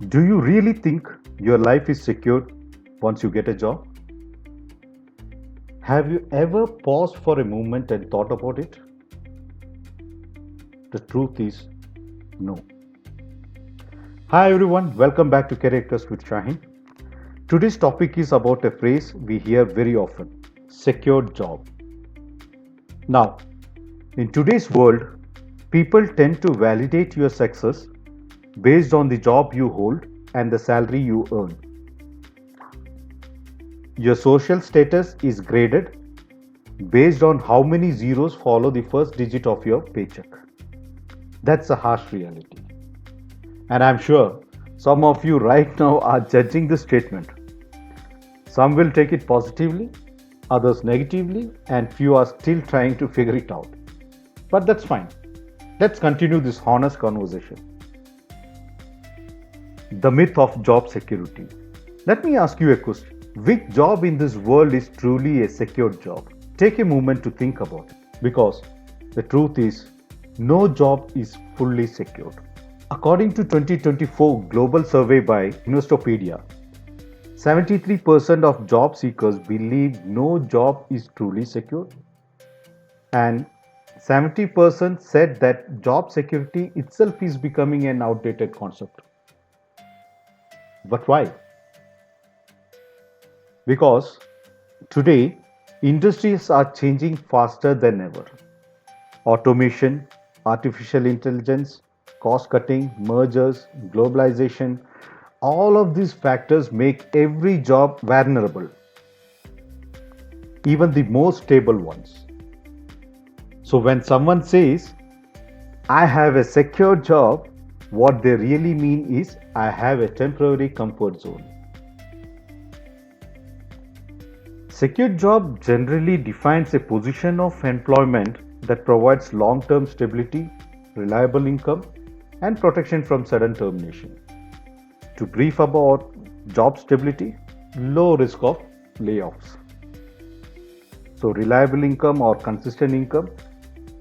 Do you really think your life is secured once you get a job? Have you ever paused for a moment and thought about it? The truth is no. Hi everyone, welcome back to Career Quest with Shahin. Today's topic is about a phrase we hear very often, secured job. Now, in today's world, people tend to validate your success based on the job you hold and the salary you earn. Your social status is graded based on how many zeros follow the first digit of your paycheck. That's a harsh reality. And I'm sure some of you right now are judging this statement. Some will take it positively, others negatively, and few are still trying to figure it out. But that's fine. Let's continue this honest conversation. The myth of job security. Let me ask you a question. Which job in this world is truly a secure job? Take a moment to think about it because the truth is, no job is fully secured. According to 2024 global survey by Investopedia, 73% of job seekers believe no job is truly secure, and 70% said that job security itself is becoming an outdated concept. But why? Because today industries are changing faster than ever. Automation, artificial intelligence, cost cutting, mergers, globalization, all of these factors make every job vulnerable, even the most stable ones. So when someone says, I have a secure job, what they really mean is, I have a temporary comfort zone. Secure job generally defines a position of employment that provides long-term stability, reliable income, and protection from sudden termination. To brief about job stability, low risk of layoffs. So reliable income or consistent income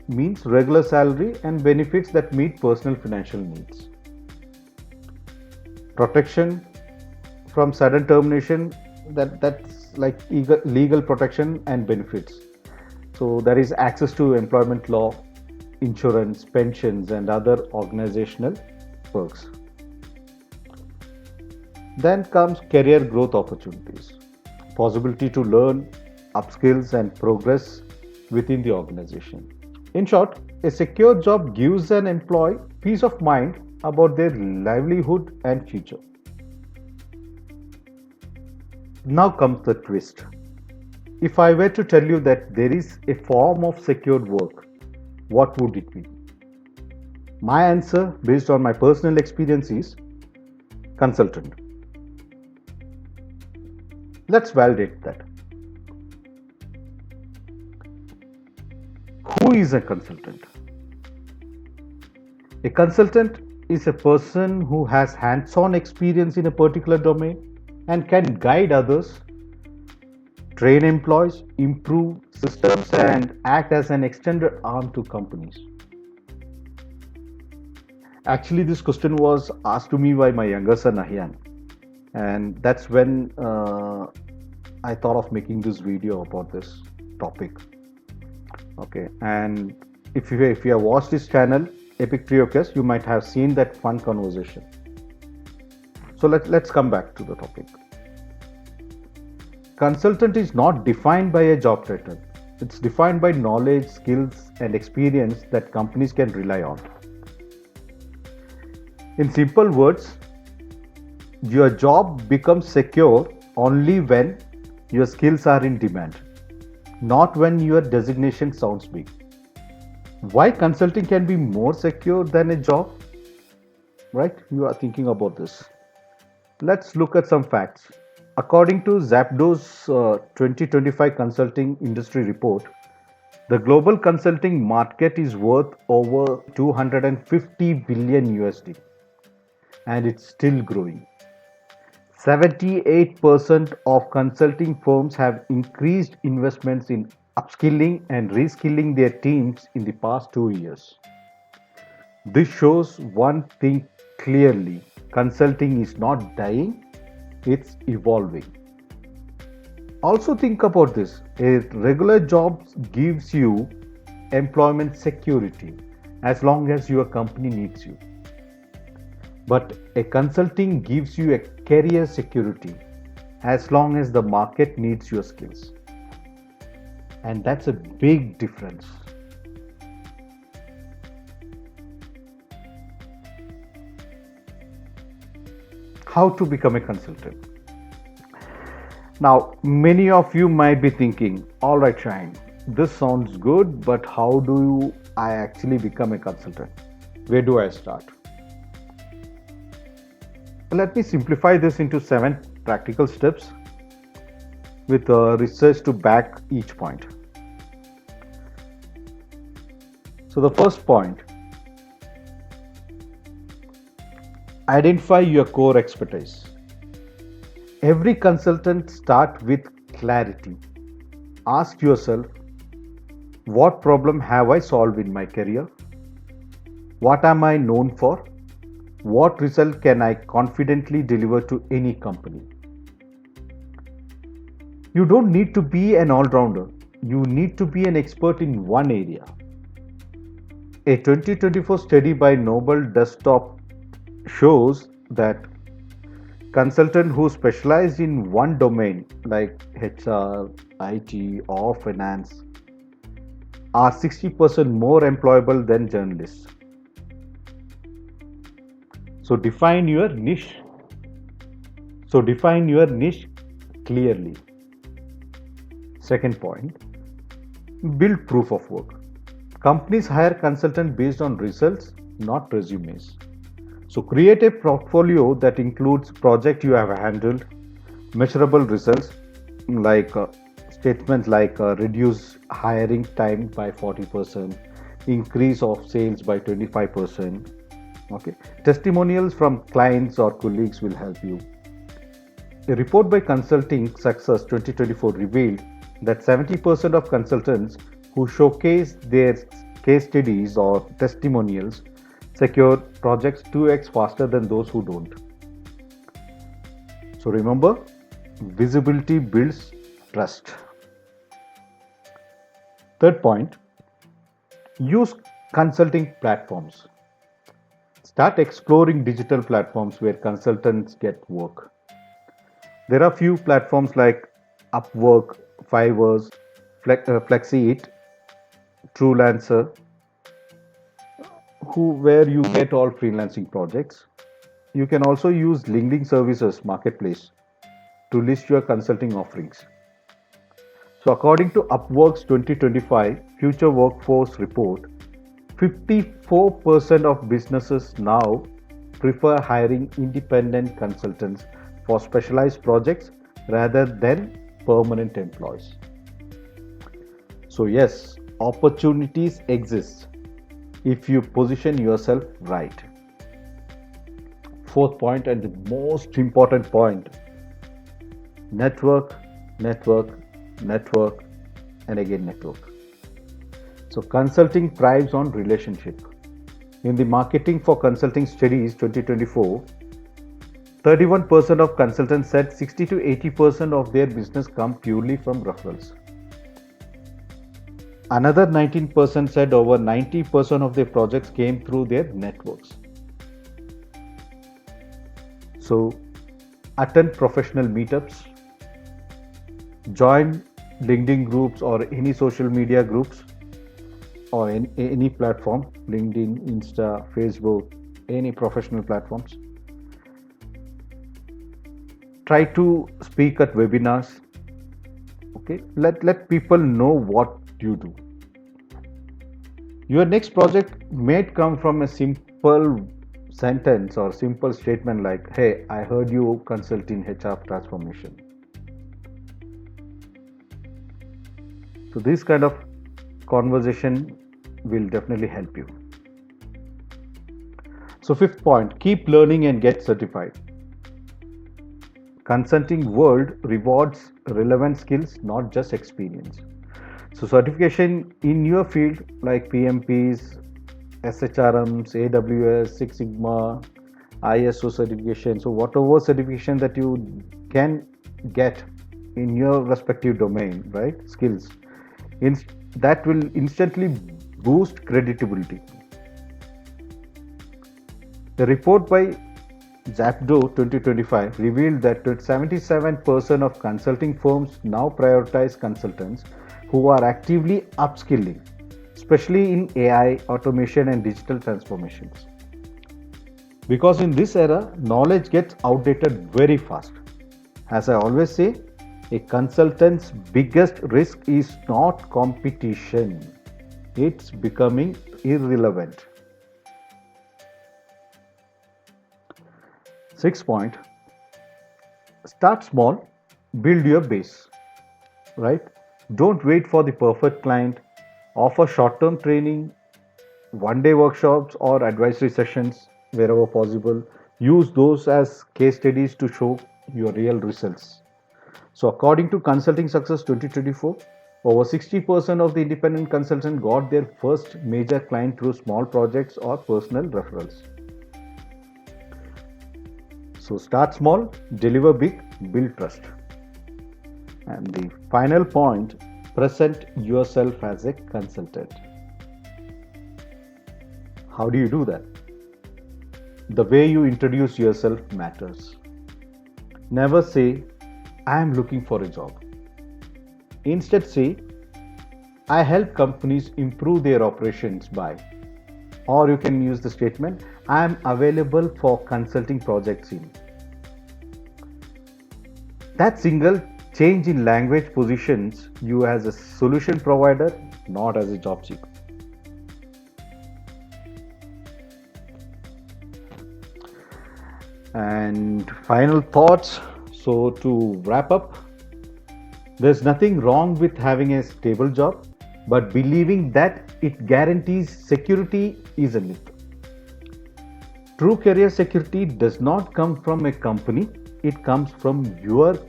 means regular salary and benefits that meet personal financial needs. Protection from sudden termination, that's like legal protection and benefits. So there is access to employment law, insurance, pensions, and other organizational perks. Then comes career growth opportunities, possibility to learn, upskills, and progress within the organization. In short, a secure job gives an employee peace of mind about their livelihood and future. Now comes the twist. If I were to tell you that there is a form of secured work, what would it be? My answer, based on my personal experience, is consultant. Let's validate that. Who is a consultant? A consultant is a person who has hands on experience in a particular domain and can guide others, train employees, improve systems, and act as an extended arm to companies. Actually, this question was asked to me by my younger son Ahyan, and that's when I thought of making this video about this topic. Okay, and if you have watched this channel, Epic Triocast, you might have seen that fun conversation. So let's come back to the topic. Consultant is not defined by a job title. It's defined by knowledge, skills, and experience that companies can rely on. In simple words, your job becomes secure only when your skills are in demand, not when your designation sounds big. Why consulting can be more secure than a job? Right? You are thinking about this. Let's look at some facts. According to Zapdo's 2025 consulting industry report, the global consulting market is worth over 250 billion USD and it's still growing. 78% of consulting firms have increased investments in upskilling and reskilling their teams in the past 2 years. This shows one thing clearly. Consulting is not dying, it's evolving. Also, think about this: a regular job gives you employment security as long as your company needs you, but a consulting gives you a career security as long as the market needs your skills. And that's a big difference. How to become a consultant? Now, many of you might be thinking, all right, Shine, this sounds good, but how do I actually become a consultant? Where do I start? Let me simplify this into 7 practical steps with research to back each point. So, the first point: identify your core expertise. Every consultant starts with clarity. Ask yourself, what problem have I solved in my career? What am I known for? What result can I confidently deliver to any company? You don't need to be an all rounder, you need to be an expert in one area. A 2024 study by Noble Desktop shows that consultants who specialize in one domain like HR, IT, or finance are 60% more employable than journalists. So define your niche. So define your niche clearly. Second point, build proof of work. Companies hire consultants based on results, not resumes. So create a portfolio that includes projects you have handled, measurable results like statements like reduce hiring time by 40%, increase of sales by 25%. Okay. Testimonials from clients or colleagues will help you. A report by Consulting Success 2024 revealed that 70% of consultants who showcase their case studies or testimonials secure projects 2x faster than those who don't. So remember, visibility builds trust. Third point, use consulting platforms. Start exploring digital platforms where consultants get work. There are few platforms like Upwork, Fiverr, Flexiit, Truelancer, where you get all freelancing projects. You can also use LinkedIn Services Marketplace to list your consulting offerings. So, according to Upwork's 2025 Future Workforce Report, 54% of businesses now prefer hiring independent consultants for specialized projects rather than permanent employees. So, yes, opportunities exist if you position yourself right. Fourth point, and the most important point: network, network, network, and again network. So, consulting thrives on relationship. In the Marketing for Consulting Studies 2024, 31% of consultants said 60 to 80% of their business come purely from referrals. Another 19% said over 90% of their projects came through their networks. So, attend professional meetups, join LinkedIn groups or any social media groups or any platform, LinkedIn, Insta, Facebook, any professional platforms. Try to speak at webinars. Okay, let people know what you do. Your next project may come from a simple sentence or simple statement like, hey, I heard you consult in HR transformation. So this kind of conversation will definitely help you. So fifth point, keep learning and get certified. Consulting world rewards relevant skills, not just experience. So certification in your field like PMPs, SHRMs, AWS, Six Sigma, ISO certification. So whatever certification that you can get in your respective domain, right? Skills, that will instantly boost credibility. The report by Zapdo 2025 revealed that 77% of consulting firms now prioritize consultants who are actively upskilling, especially in AI, automation, and digital transformations. Because in this era, knowledge gets outdated very fast. As I always say, a consultant's biggest risk is not competition, it's becoming irrelevant. Sixth point, start small, build your base, right? Don't wait for the perfect client. Offer short term training, one day workshops, or advisory sessions wherever possible. Use those as case studies to show your real results. So, according to Consulting Success 2024, over 60% of the independent consultants got their first major client through small projects or personal referrals. So, start small, deliver big, build trust. And the final point, present yourself as a consultant. How do you do that? The way you introduce yourself matters. Never say, I am looking for a job. Instead, say, I help companies improve their operations by, or you can use the statement, I am available for consulting projects in. That single change in language positions you as a solution provider, not as a job seeker. And final thoughts. So, to wrap up, there's nothing wrong with having a stable job, but believing that it guarantees security is a myth. True career security does not come from a company, it comes from your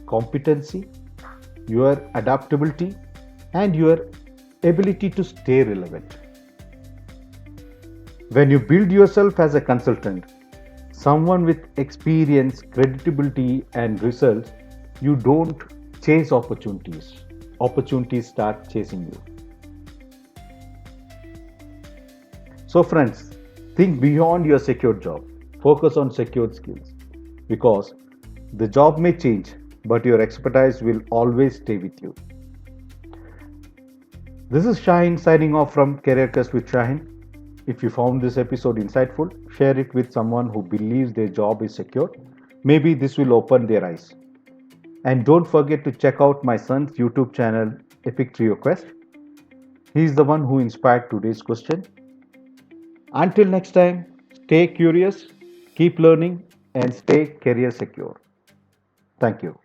competency, your adaptability, and your ability to stay relevant. When you build yourself as a consultant, someone with experience, credibility, and results, you don't chase opportunities. Opportunities start chasing you. So, friends, think beyond your secured job. Focus on secured skills because the job may change, but your expertise will always stay with you. This is Shahin signing off from Career Quest with Shahin. If you found this episode insightful, share it with someone who believes their job is secure. Maybe this will open their eyes. And don't forget to check out my son's YouTube channel, Epic Trio Quest. He is the one who inspired today's question. Until next time, stay curious, keep learning, and stay career secure. Thank you.